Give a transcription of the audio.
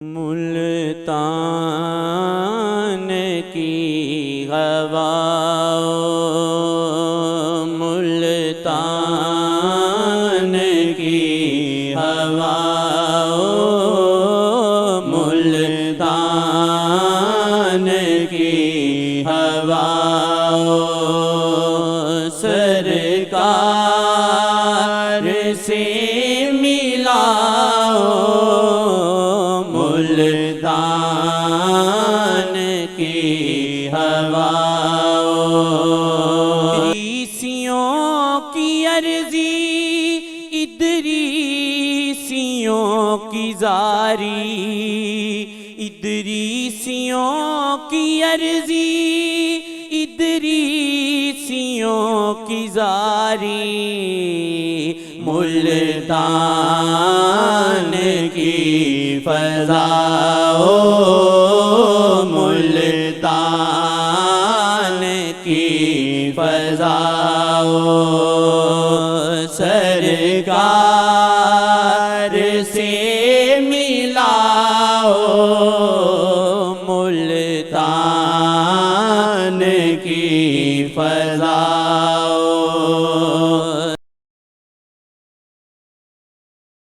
ملتان کی ہوا، ملتان کی ہوا، ملتان کی ہوا، سرکار سے ملاؤ ملتان کی ہوا، ادریسیوں کی عرضی، ادریسیوں کی زاری، ادریسیوں کی عرضی، ادریسیوں کی زاری، ملتان کی فضا، ملتان کی فضا، سرکار سے ملاؤ ملتان کی فضا۔